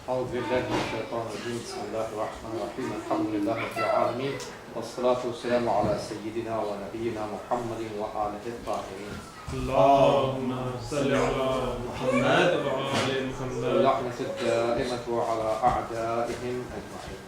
أعوذ بالله من الشيطان الرجيم بسم الله الرحمن الرحيم الحمد لله رب العالمين والصلاة والسلام على سيدنا ونبينا محمد وآله الطاهرين اللهم صل على محمد وآل محمد واللعنة الدائمة على أعدائهم أجمعين.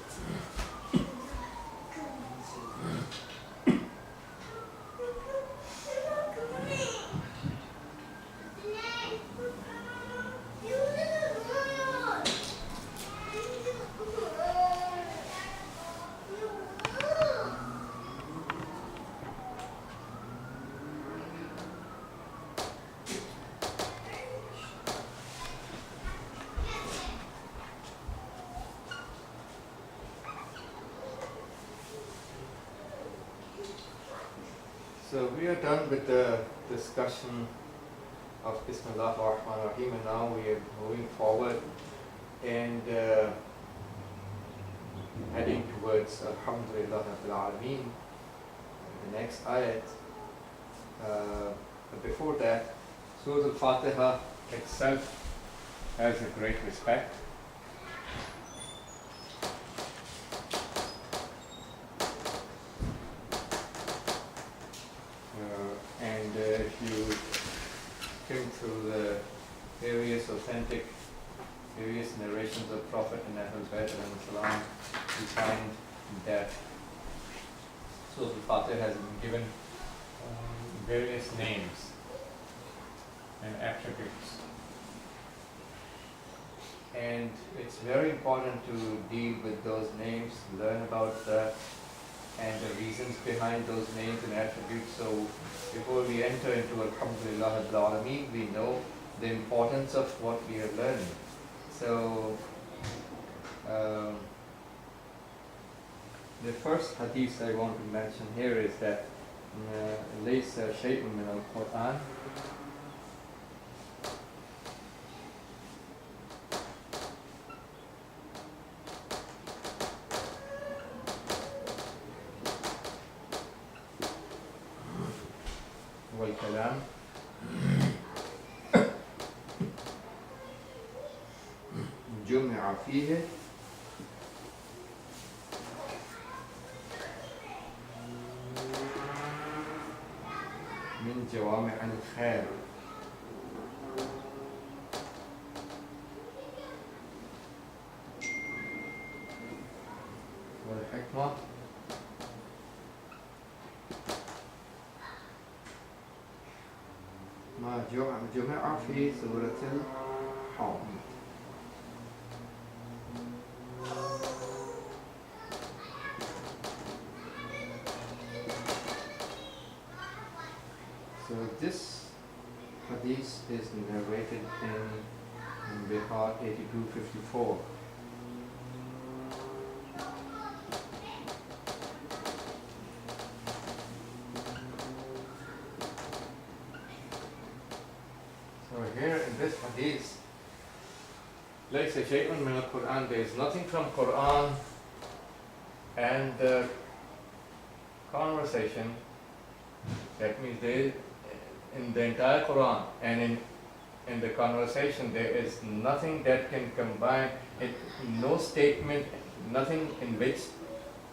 So we are done with the discussion of Bismillah ar-Rahman ar-Rahim, and now we are moving forward and heading towards Alhamdulillah Rabbil Alameen, the next ayat. But before that, Surah al-Fateha itself has a great respect. If you skim through the various authentic, various narrations of Prophet and Ahlul Bayt and Salam, you find that Surah al-Fatiha has been given various names and attributes. And it's very important to deal with those names, learn about that and the reasons behind those names and attributes. So before we enter into Alhamdulillah Rabbil Alameen, we know the importance of what we are learning. So the first hadith I want to mention here is that ليس شيء من القرآن والكلام جمع فيه من جوامع الخير والحكمة ما جمع في سورة الحامد. So this hadith is narrated in Bihar 8254. Here in this hadith, ليس شيء من القرآن, there is nothing from Quran, and the conversation, that means there in the entire Quran and in the conversation there is nothing that can combine it, no statement, nothing in which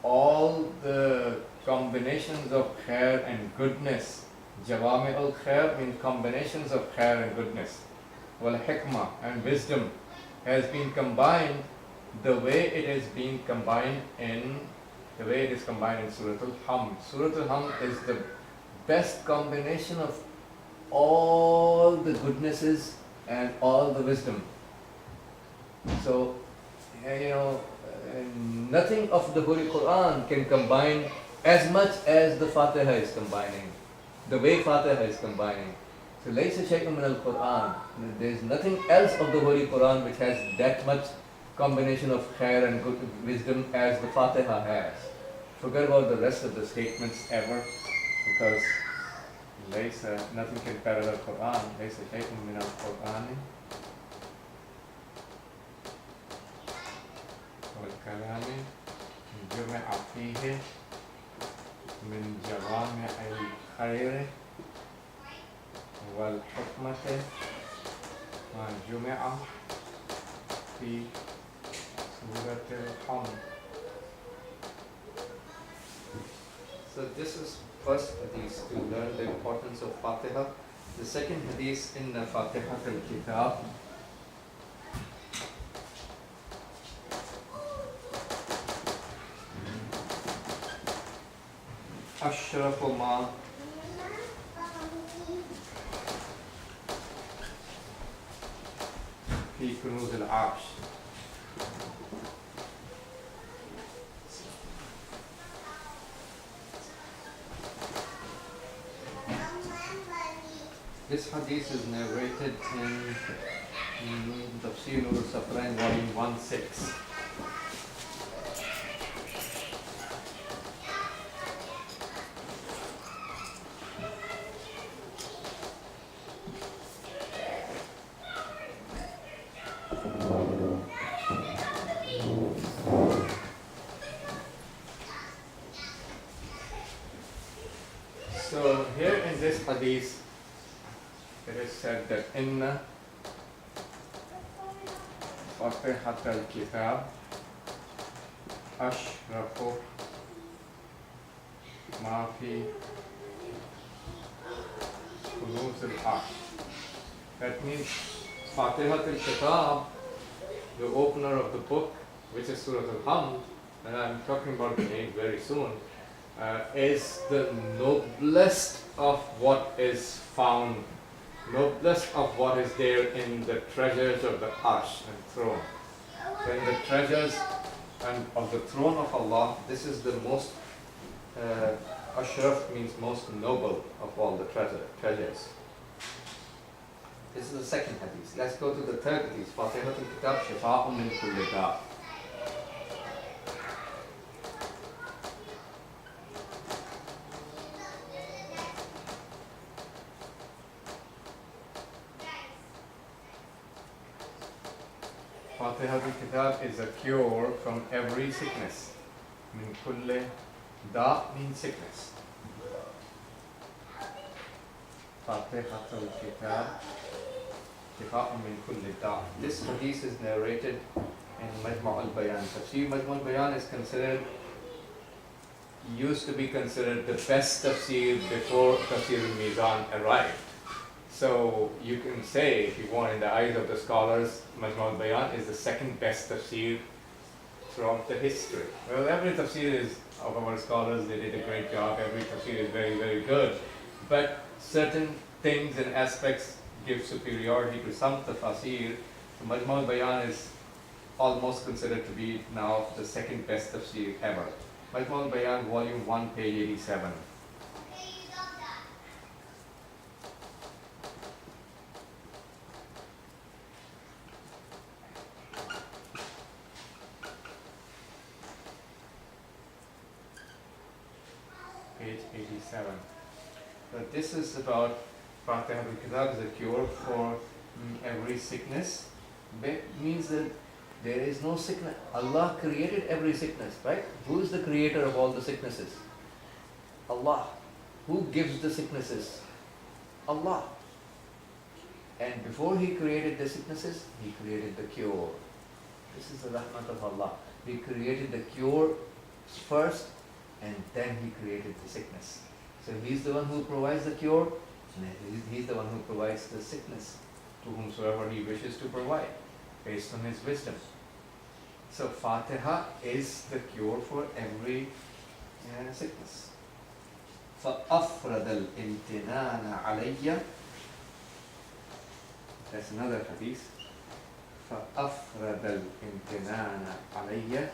all the combinations of khair and goodness, Jawami al-Khair means combinations of khair and goodness, wal hikmah and wisdom has been combined the way it is being combined in Surah al-Hamd. Surah al-Hamd is the best combination of all the goodnesses and all the wisdom. So, nothing of the Holy Quran can combine as much as the Fatiha is combining, the way Fatiha is combining. So, laysa shay'un min al-Quran. There is nothing else of the Holy Quran which has that much combination of khair and good wisdom as the Fatiha has. Forget about the rest of the statements ever, because nothing can parallel Quran. Laysa shay'un min al-Quran. والكلام جمع فيه من جوامع الخير والحكمة ما جمع في الحمد. So this is first hadith to learn the importance of Fatiha. The second hadith in the Fatiha al-Kitab. أشرف ما في كنوز العرش. This hadith is narrated in Tafseer al-Fateha, volume 16. So here in this hadith, it is said that Inna Fatihat al-Kitab Ashrafu Ma fi Kunuz al-Arsh. That means Fatihat al-Kitab, the opener of the book, which is Surah al-Hamd, and I'm talking about the name very soon, is the noblest of what is found, noblest of what is there in the treasures of the Arsh and throne. So in the treasures and of the throne of Allah, this is the most, Ashraf means most noble of all the treasures. This is the second hadith. Let's go to the third hadith. Fatihat al-Kitab Shifa'un min kulli da'. Fatihat al-Kitab is a cure from every sickness. Min kulli da' means sickness. Fatihat al-Kitab Shifa'un min kulli da'. This hadith is narrated in Majma' al-Bayan. Tafseer Majma' al-Bayan is considered, used to be considered the best tafsir before Tafsir al-Mizan arrived. So you can say, if you want, in the eyes of the scholars, Majma' al-Bayan is the second best tafsir throughout the history. Well, every tafsir is, of our scholars, they did a great job. Every tafsir is very, very good. But certain things and aspects give superiority to some tafsir. So Majma' al-Bayan is almost considered to be now the second best tafsir ever. Majma' al-Bayan, volume 1, page 87. Page 87. So this is about Fatiha al-Kitab is a cure for every sickness. It means that there is no sickness. Allah created every sickness, right? Who is the creator of all the sicknesses? Allah. Who gives the sicknesses? Allah. And before He created the sicknesses, He created the cure. This is the rahmat of Allah. He created the cure first, and then He created the sickness. So He's the one who provides the cure, and He's the one who provides the sickness to whomsoever He wishes to provide, based on His wisdom. So Fatiha is the cure for every sickness. فَأَفْرَدَ الْإِمْتِنَانَ عَلَيَّ. That's another hadith. فَأَفْرَدَ الْإِمْتِنَانَ عَلَيَّ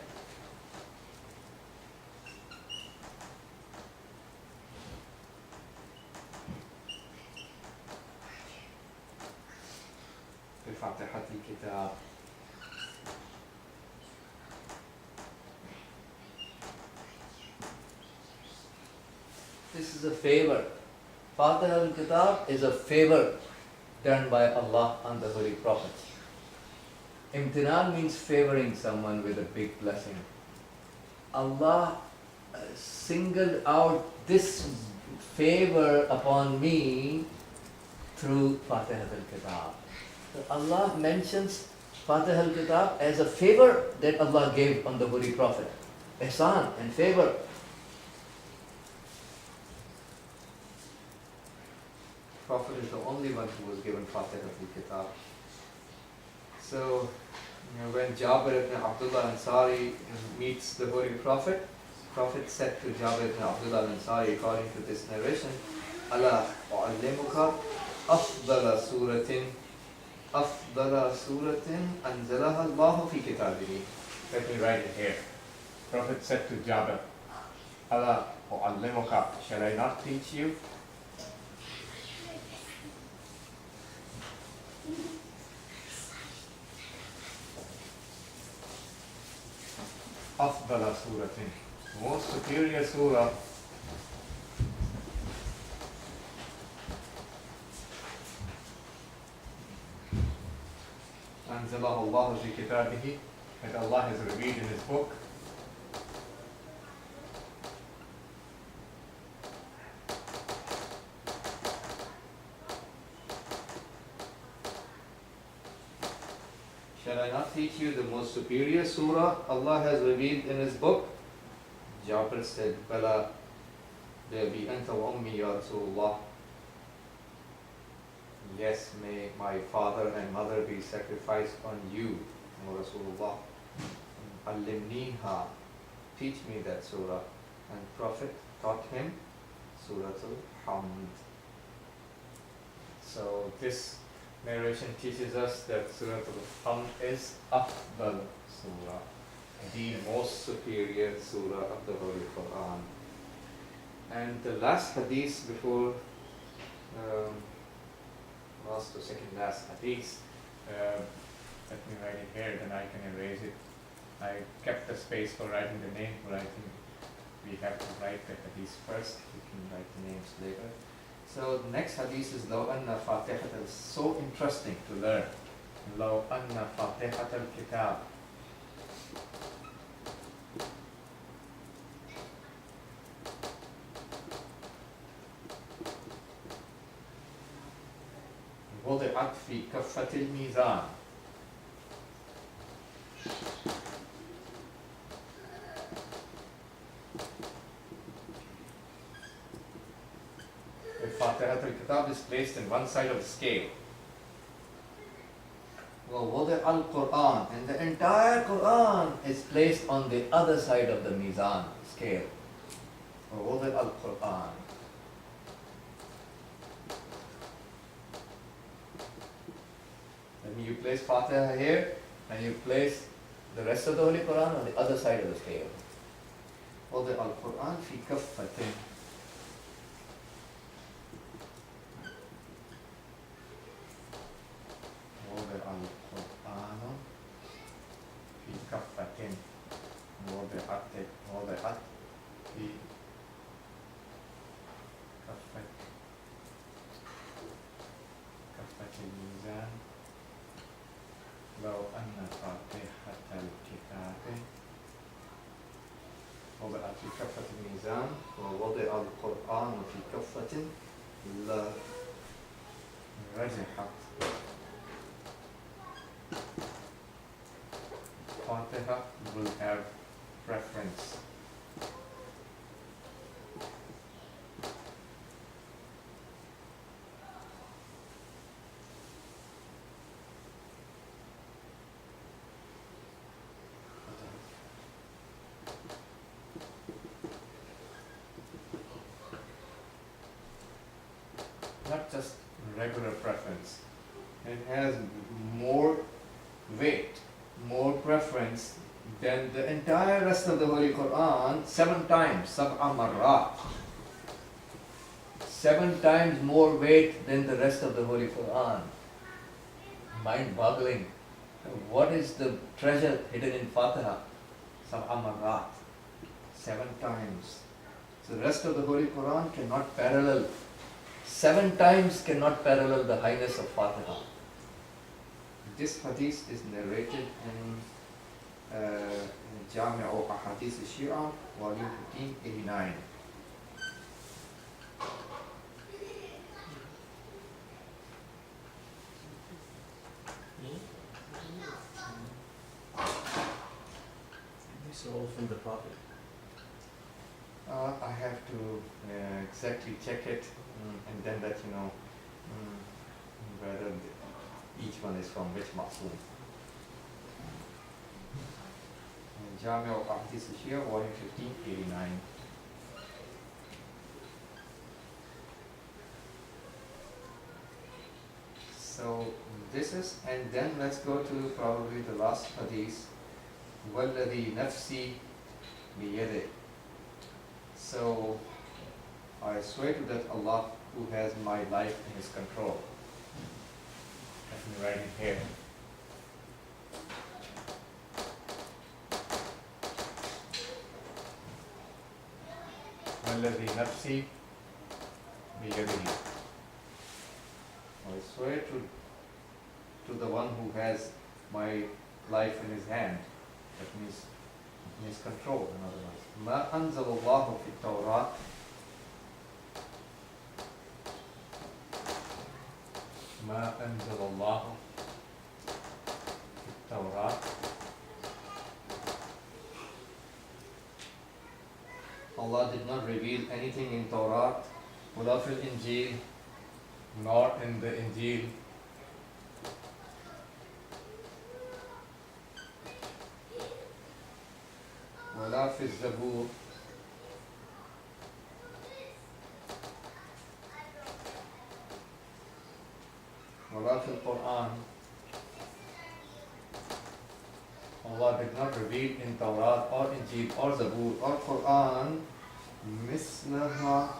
بفاتحة الكتاب. This is a favor. Fatiha al-Kitab is a favor done by Allah on the Holy Prophet. Imtinan means favoring someone with a big blessing. Allah singled out this favor upon me through Fatiha al-Kitab. So Allah mentions Fatiha al-Kitab as a favor that Allah gave on the Holy Prophet. Ihsan and favor. Prophet is the only one who was given Fatiha al-Kitab. So, when Jabir ibn Abdullah Ansari meets the Holy Prophet, Prophet said to Jabir ibn Abdullah Ansari, according to this narration, Allah u'allimuka afdala suratin anzalaha Allah fi kitabihi. Let me write it here. Prophet said to Jabir, Allah u'allimuka, shall I not teach you? Afdala suratin, most superior surah. Anzalahu Allah fi kitabihi, that Allah has revealed in His book. Shall I not teach you the most superior surah Allah has revealed in His book? Jabir said, Bala, bi anta wa ummi ya Rasulullah. Yes, may my father and mother be sacrificed on you, O Rasulullah. Allimniha, teach me that surah. And Prophet taught him Surah al-Hamd. So this narration teaches us that Surah al-Hamd is Afdal Surah, the most superior surah of the Holy Quran. And the last hadith before, last or second last hadith, let me write it here, then I can erase it. I kept the space for writing the name, but I think we have to write the hadith first. We can write the names later. So the next hadith is Law anna Fatihat. It's so interesting to learn. Law anna Fatihat al-Kitab. وضعت في كفة الميزان. If Fatihat al-Kitab is placed in one side of the scale, ووضع القرآن, and the entire Quran is placed on the other side of the mizan scale. ووضع القرآن. Then you place Fatiha here, and you place the rest of the Holy Quran on the other side of the scale. وضع القرآن في كفة. وضع القرآن في كفة. وضعت في كفة الميزان. لو أن فاتحة الكتاب وضعت في كفة الميزان ووضع القرآن في كفة لرجحت Fatiha will have preference. Not just regular preference. It has more weight, more preference than the entire rest of the Holy Quran 7 times, sab'a marrat. 7 times more weight than the rest of the Holy Quran. Mind-boggling. What is the treasure hidden in Fatiha? Sab'a marrat. 7 times. So the rest of the Holy Quran cannot parallel. 7 times cannot parallel the highness of Fatiha. This hadith is narrated in Jami'u Ahadith al-Shia, volume 1589. It's all from the Prophet. I have to exactly check it and then let you know whether each one is from which Masoom. Jami al-Ahadith Shia, volume 1589. So this is, and then let's go to probably the last hadith. وَالَّذِي نَفْسِي بِيَدِهِ. So I swear to that Allah who has my life in His control. Let me write it here. وَالَّذِي نَفْسِي بِيَدِهِ. I swear to the one who has my life in his hand. That means in his control, in other words. مَا أَنزَلَ اللَّهُ فِي التَّوْرَاةِ. مَا أَنزَلَ اللَّهُ فِي التَّوْرَاةِ. Allah did not reveal anything in Torah, ولا في الإنجيل, nor in the Injil, ولا في الزبور, ولا في القرآن. Allah did not reveal in Torah or Injil or Zabur or Quran مثلها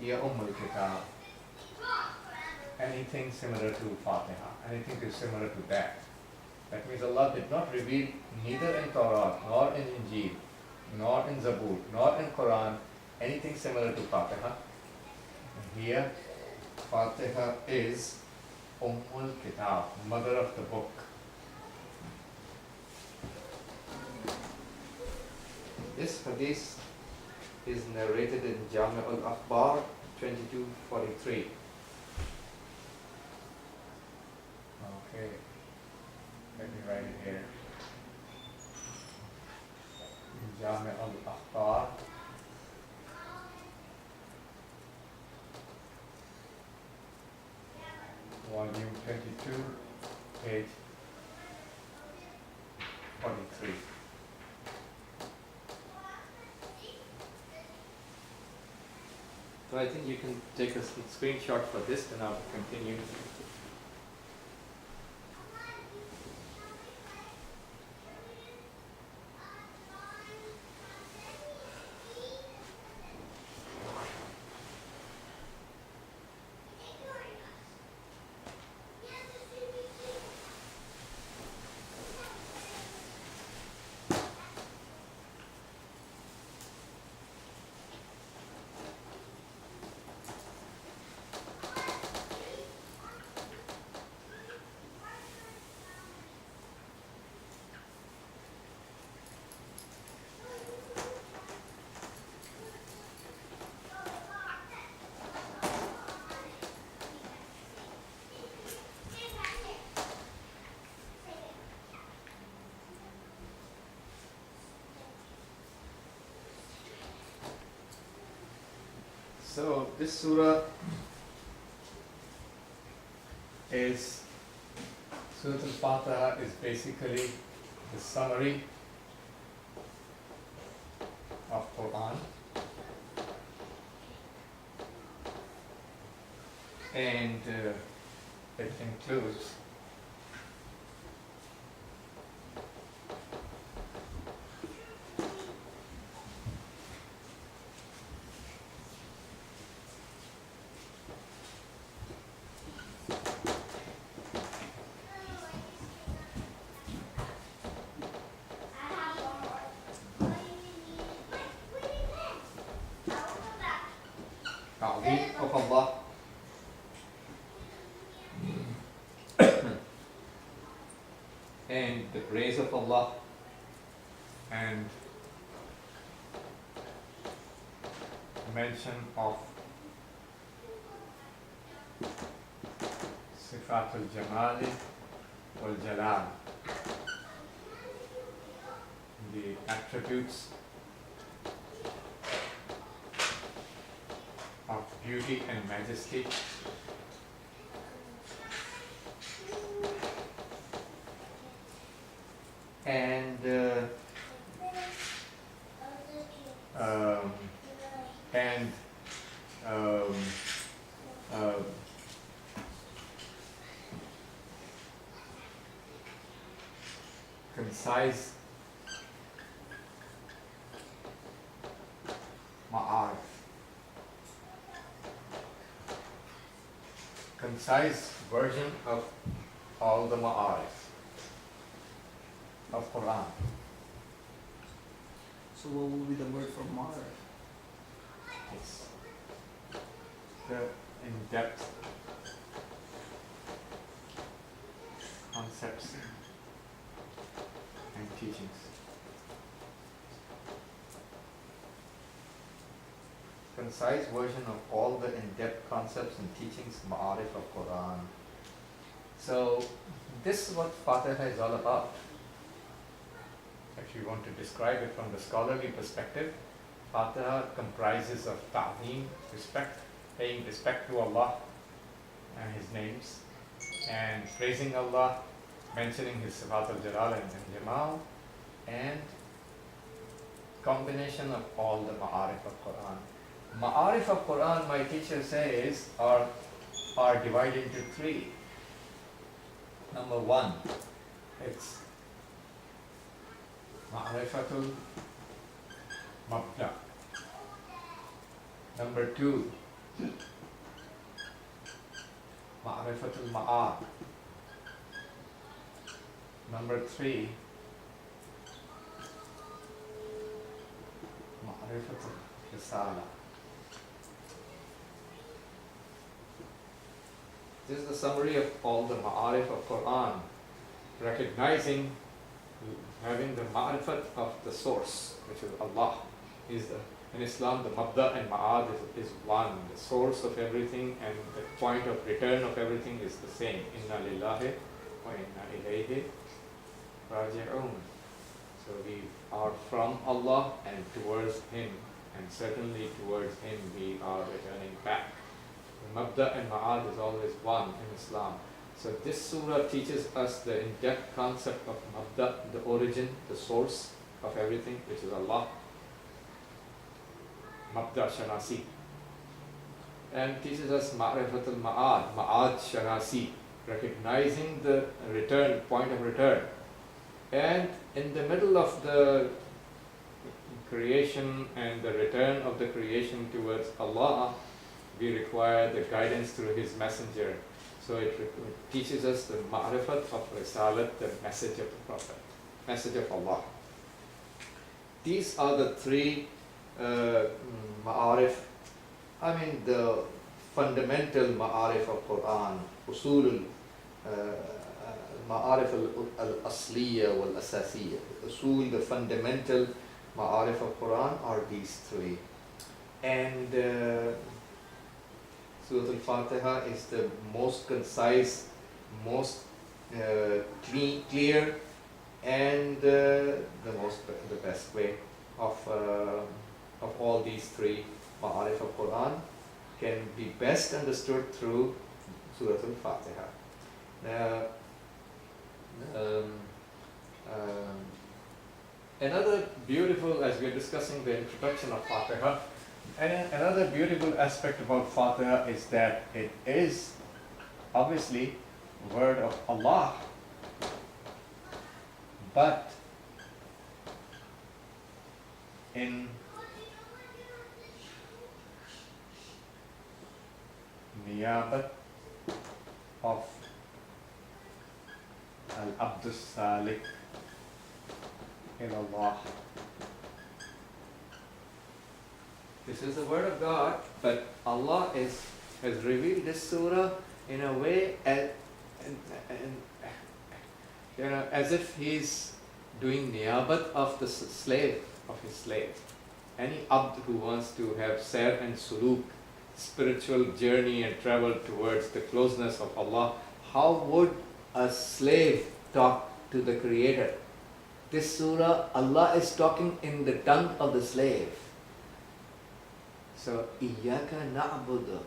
هي الكتاب. Anything similar to Fatiha, anything is similar to that. That means Allah did not reveal neither in Torah, nor in Injil, nor in Zabur, nor in Quran, anything similar to Fatiha. And here, Fatiha is Kitab, mother of the book. This hadith is narrated in Jami al-Akhbar 2243. Okay, let me write it here. Jami al-Akhbar, volume 22, page 43. So I think you can take a screenshot for this and I'll continue. So this surah is, Surah al-Fateha is basically the summary of Quran, and it includes ta'zeem of Allah, and the praise of Allah, and mention of Sifat al-Jamali wal-Jalal, the attributes of beauty and majesty, and um, and um, um, concise ma'arif, concise version of all the ma'arif of Quran. So what will be the word for Ma'arif? It's the in-depth concepts and teachings. Concise version of all the in-depth concepts and teachings, ma'arif of Quran. So this is what Fatiha is all about. If you want to describe it from the scholarly perspective, Fatiha comprises of ta'zeem, respect, paying respect to Allah and His names, and praising Allah, mentioning His Sifat al-Jalal and Jamal, and combination of all the ma'arif of Quran. Ma'arif of Quran, my teacher says, are divided into three. Number one, it's Ma'rifatul Mabda. Number two, Ma'rifatul Ma'ad. Number three, Ma'rifatul Risala. This is the summary of all the ma'arif of Quran, recognizing, having the ma'rifat of the source, which is Allah. In Islam, the mabda and ma'ad is one. The source of everything and the point of return of everything is the same. Inna lillahi wa inna ilayhi raji'un. So we are from Allah and towards Him, and certainly towards Him we are returning back. The mabda and ma'ad is always one in Islam. So this surah teaches us the in-depth concept of mabda, the origin, the source of everything, which is Allah. Mabda Shanasi. And teaches us Ma'rifatul Ma'ad, Ma'ad Shanasi, recognizing the return, point of return. And in the middle of the creation and the return of the creation towards Allah, we require the guidance through His messenger. So it teaches us the ma'rifat of Risalat, the message of the Prophet, message of Allah. These are the three ma'arif, the fundamental ma'arif of Quran, usul ma'arif al-asliya wal-asasiyya. Usul, the fundamental ma'arif of Quran are these three. And Surah al-Fateha is the most concise, most clear, and the best way of all these three ma'arif of Quran can be best understood through Surah al-Fatiha. Now, another beautiful, as we are discussing the introduction of Fatiha, and another beautiful aspect about Fatiha is that it is obviously word of Allah, but in niyabat of al-Abdus Salik ilallah. This is the word of God, but Allah has revealed this surah in a way as if He's doing niyabat of the slave, of his slave. Any abd who wants to have sayr and suluk, spiritual journey and travel towards the closeness of Allah, how would a slave talk to the Creator? This surah, Allah is talking in the tongue of the slave. So, Iyaka na'budu,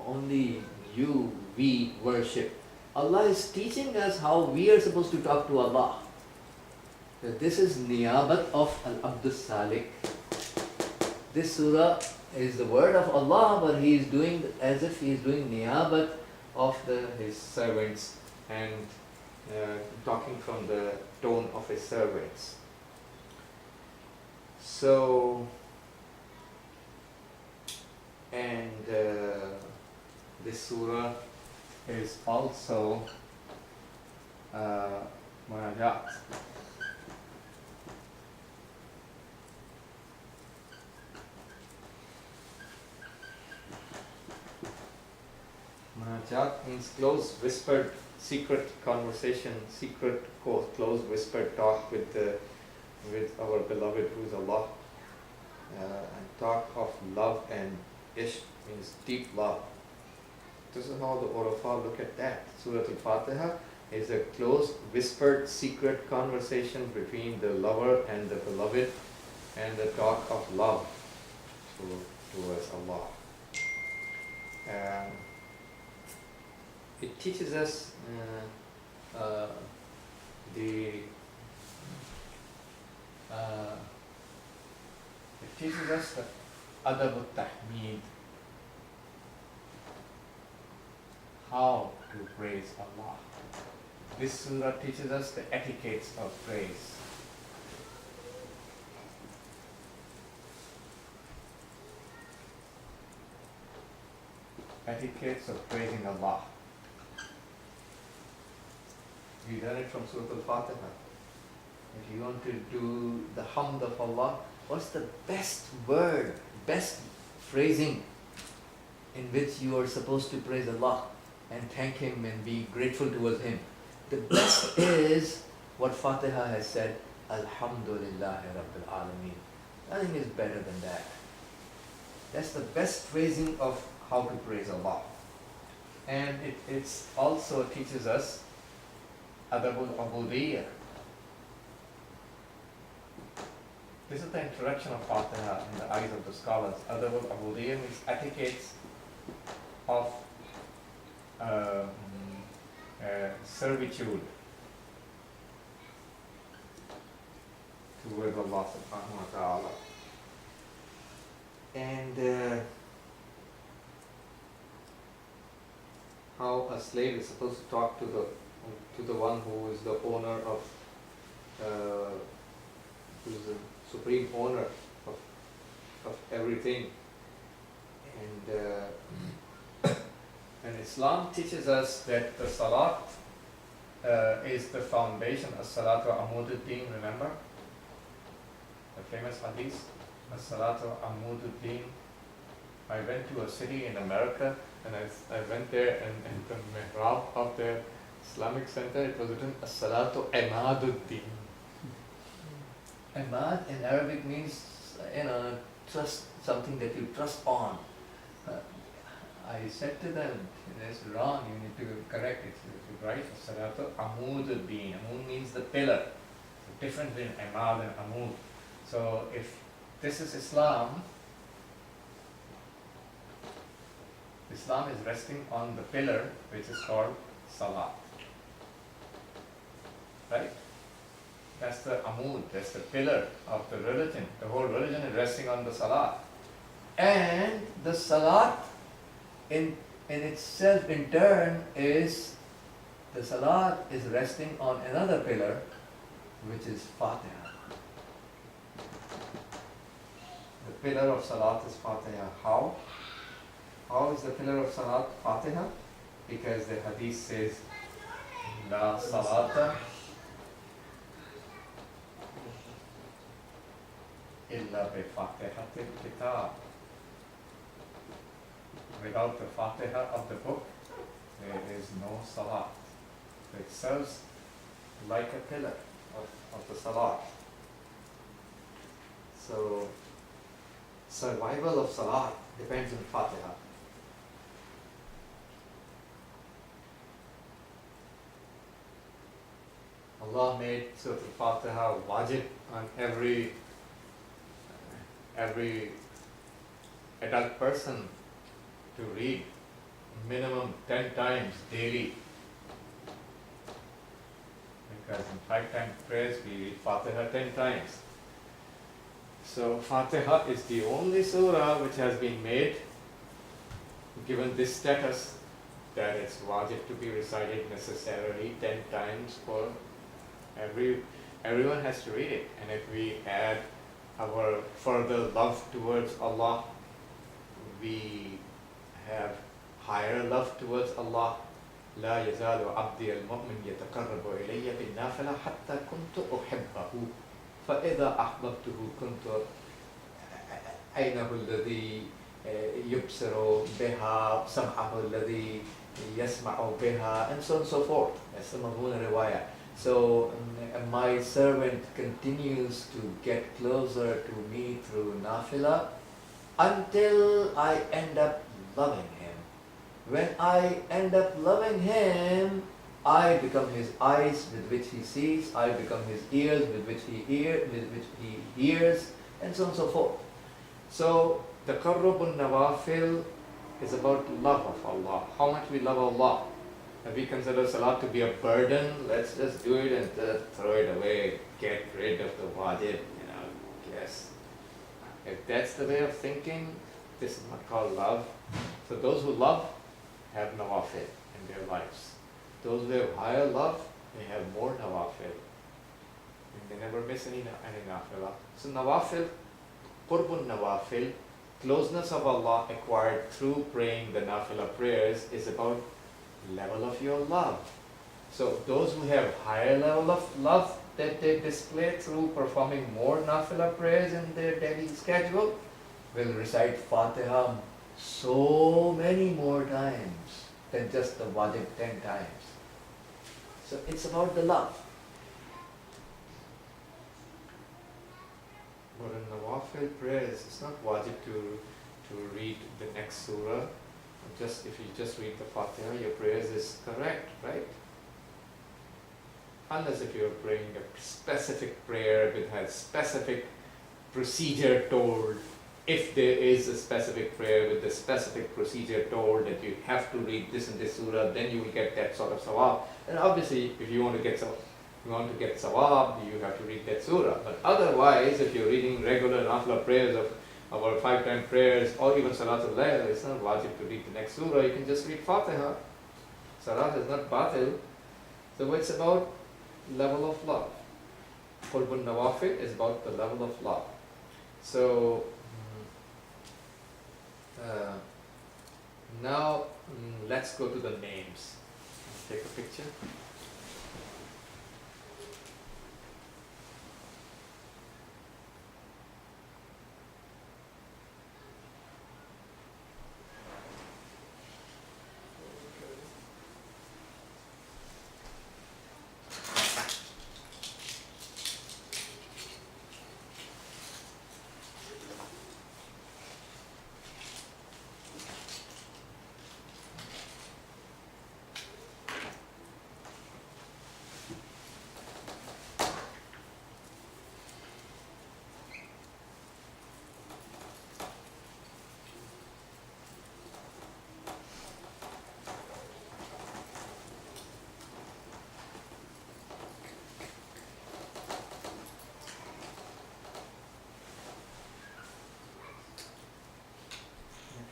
only you we worship. Allah is teaching us how we are supposed to talk to Allah. So this is niyabat of Al-Abdus Salik. This surah is the word of Allah, but he is doing as if he is doing niyabat of his servants and talking from the tone of his servants. So, and this surah is also munajat. Munajat means close whispered secret conversation, close whispered talk with our beloved who is Allah. And talk of love and ishq means deep love. This is how the Urafa look at that. Surah al-Fateha is a close whispered secret conversation between the lover and the beloved, and the talk of love towards Allah. It teaches us it teaches us the adab al-tahmeed, how to praise Allah. This surah teaches us the etiquettes of praise. Etiquettes of praising Allah. We learn it from Surah al-Fateha. If you want to do the hamd of Allah, what's the best word, best phrasing in which you are supposed to praise Allah and thank Him and be grateful towards Him? The best is what Fatiha has said, Alhamdulillahi Rabbil Alameen. Nothing is better than that. That's the best phrasing of how to praise Allah. And it also teaches us Adabul Abudiyyah. This is the introduction of Fatiha in the eyes of the scholars. Adabul Abudiyyah means etiquettes of servitude towards Allah subhanahu wa ta'ala. And how a slave is supposed to talk to the one who is the owner of, who is the supreme owner of everything. And Islam teaches us that the salat is the foundation. As-salatu amududdin, remember? The famous hadith, As-salatu amududdin. I went to a city in America and I went there and the mihrab of the Islamic center, it was written As-salatu imaduddin. Imad in Arabic means, trust, something that you trust on. I said to them, that's wrong, you need to correct it. You write As-salatu amududdin. Amud means the pillar. The difference between imad and amud. So if this is Islam, Islam is resting on the pillar which is called Salat. Right? That's the amud, that's the pillar of the religion. The whole religion is resting on the Salat. And the Salat in itself, in turn, the Salat is resting on another pillar, which is Fatiha. The pillar of Salat is Fatiha. How? How is the pillar of Salat Fatiha? Because the hadith says, La Salata illa bi Fatihatil Kitab. Without the Fatiha of the book, there is no Salat. It serves like a pillar of the Salat. So, survival of Salat depends on Fatiha. Allah made Surah al-Fatiha wajib on every adult person to read minimum 10 times daily. Because in 5 times prayers we read Fatiha 10 times. So Fatiha is the only surah which has been made, given this status, that it's wajib to be recited necessarily 10 times for everyone has to read it. And if we add our further love towards Allah, we have higher love towards Allah. لا يزال عبدي المؤمن يتقرب إلي بالنافلة حتى كنت أحبه فإذا أحببته كنت عينه الذي يبصر بها سمعه الذي يسمع بها and so on and so forth. يسمعون رواية. So my servant continues to get closer to me through nafila until I end up loving him. When I end up loving him, I become his eyes with which he sees, I become his ears with which he hears, and so on and so forth. So taqarrubun nawafil is about love of Allah, how much we love Allah. If we consider salat to be a burden, let's just do it and throw it away, get rid of the wajib, yes. If that's the way of thinking, this is not called love. So those who love have nawafil in their lives. Those who have higher love, they have more nawafil. And they never miss any nafilah. So nawafil, qurbun nawafil, closeness of Allah acquired through praying the nafilah prayers is about level of your love. So those who have higher level of love that they display through performing more nafilah prayers in their daily schedule will recite Fatiha so many more times than just the wajib 10 times. So it's about the love. But in nawafil prayers, it's not wajib to read the next surah. Just if you just read the Fatiha, your prayers is correct, right? Unless if you're praying a specific prayer that has specific procedure told. If there is a specific prayer with the specific procedure told that you have to read this and this surah, then you will get that sort of sawab. And obviously, if you want to get sawab, you have to read that surah. But otherwise, if you're reading regular nafilah prayers of our 5-time prayers, or even Salat al-Layl, it's not wajib to read the next surah. You can just read Fatiha. Salat is not batil. So it's about level of love. Qurbun nawafil is about the level of love. So now let's go to the names. Take a picture.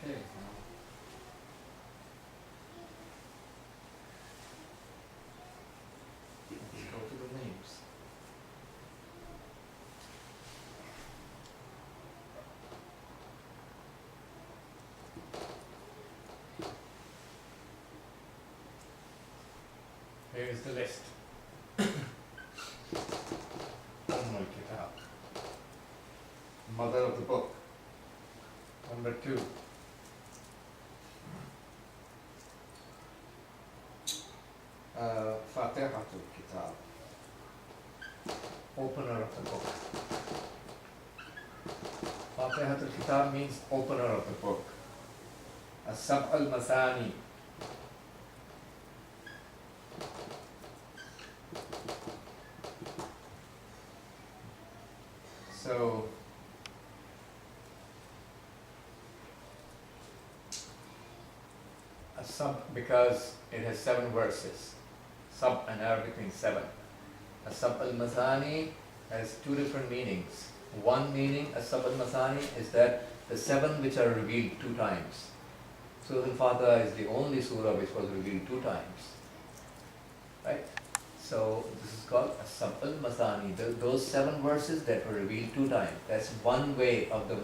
Okay. Let's go to the names. Here is the list. Kitab. Mother of the book. Number 2. Fatihatul Kitab, opener of the book. Fatihatul Kitab means opener of the book. As-Sab' al-Masani, So, a sub, because it has 7 verses. Sub in Arabic means 7. A sub al-Masani has 2 different meanings. One meaning, a sub al-Masani, is that the 7 which are revealed 2 times. Surah al-Fateha is the only surah which was revealed 2 times. Right? So this is called a sab al-Masani. Those 7 verses that were revealed 2 times. That's one way of the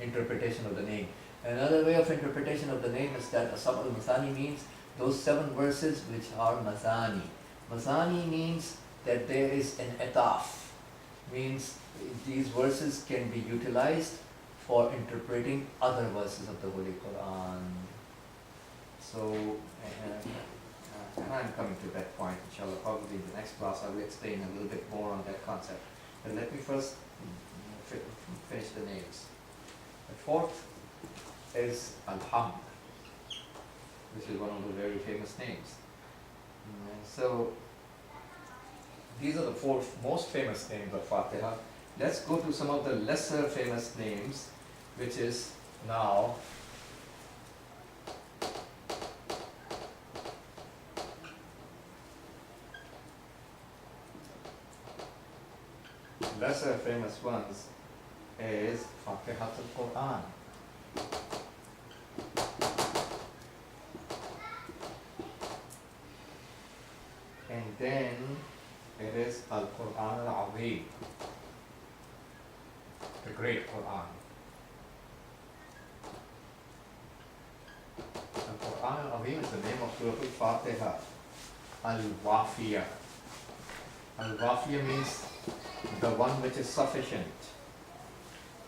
interpretation of the name. Another way of interpretation of the name is that a sab al-Masani means those 7 verses which are Masani. Masani means that there is an etaf. Means these verses can be utilized for interpreting other verses of the Holy Quran. So, and I'm coming to that point, inshallah. Probably in the next class I will explain a little bit more on that concept. But let me first finish the names. The 4th is Alhamd, which is one of the very famous names. So, these are the 4 most famous names of Fatiha. Let's go to some of the lesser famous names, which is now lesser famous ones is Fatihat al-Quran. And then it is Al-Quran al-Azim, the great Quran. Al-Quran al-Azim is the name of Surah al-Fatiha. Al-Wafiyah. Al-Wafiyah means the one which is sufficient.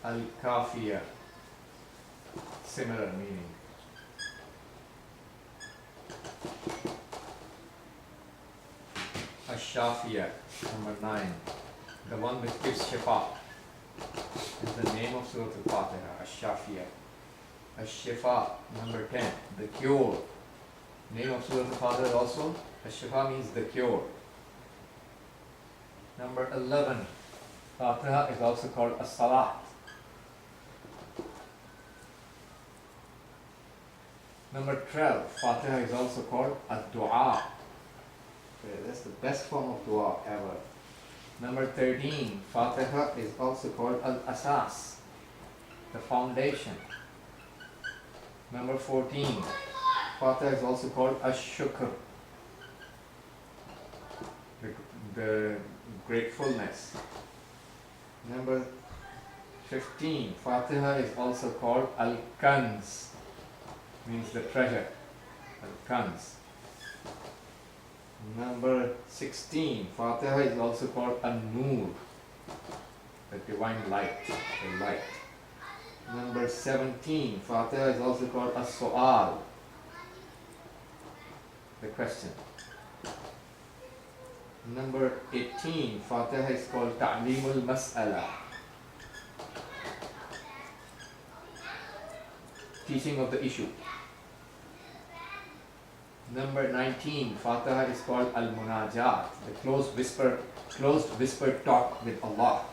Al-Kafiyah, similar meaning. Ash-Shafiyah, number 9, the one which gives shifa, is the name of Surah al-Fatiha. Ash-Shafiyah. Ash-Shifa, number 10, the cure. Name of Surah al-Fatiha is also Ash-Shifa, means the cure. Number 11, Fatiha is also called As-Salat. Number 12, Fatiha is also called Ad-Du'a. Okay, that's the best form of dua ever. Number 13, Fatiha is also called Al-Asas, the foundation. Number 14, Fatiha is also called Ash-Shukr, the gratefulness. Number 15, Fatiha is also called Al-Kanz, means the treasure. Al-Kanz. Number 16, Fatiha is also called An-Nur, the divine light, the light. Number 17, Fatiha is also called As-Su'al, the question. Number 18, Fatiha is called Ta'limul Mas'ala, teaching of the issue. Number 19, Fatiha is called Al-Munajat, the closed whisper talk with Allah.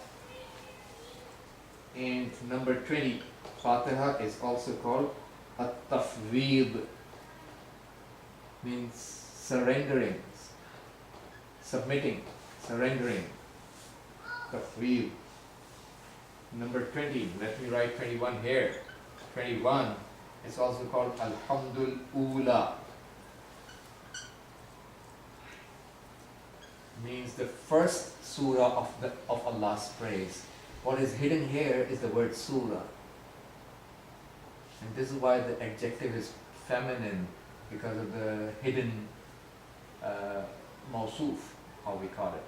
And number 20, Fatiha is also called At-Tafweed, means surrendering, submitting, surrendering. Tafweed. Number 20, let me write 21 here. 21 is also called Alhamdul Ula, means the first surah of Allah's praise. What is hidden here is the word surah. And this is why the adjective is feminine, because of the hidden mawsuf, how we call it.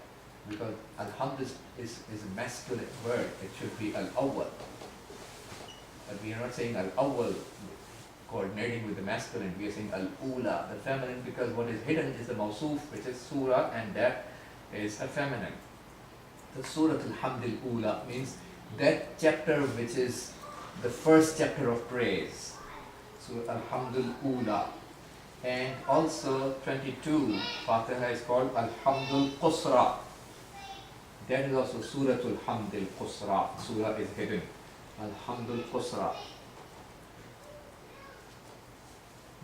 Because alhamd is a masculine word, it should be al-awwal. But we are not saying al-awwal coordinating with the masculine, we are saying al-ula, the feminine, because what is hidden is the mawsuf, which is surah, and that is a feminine. The Surah al-Hamd al-Ula means that chapter which is the first chapter of praise. Surah al-Hamd al-Ula. And also 22, Fatiha is called Al-Hamd al-Qusra, That is also Surah al-Hamd al-Qusra. Surah is hidden. Al-Hamd al-Qusra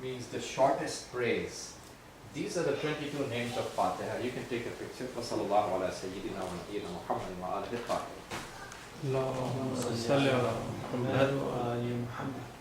means the shortest praise. These are the 22 names of Fatiha. You can take a picture. Sallallahu ala Sayyidina wa Nabiyyina Muhammad wa alihi Fatiha. اللهم صل على محمد وآل محمد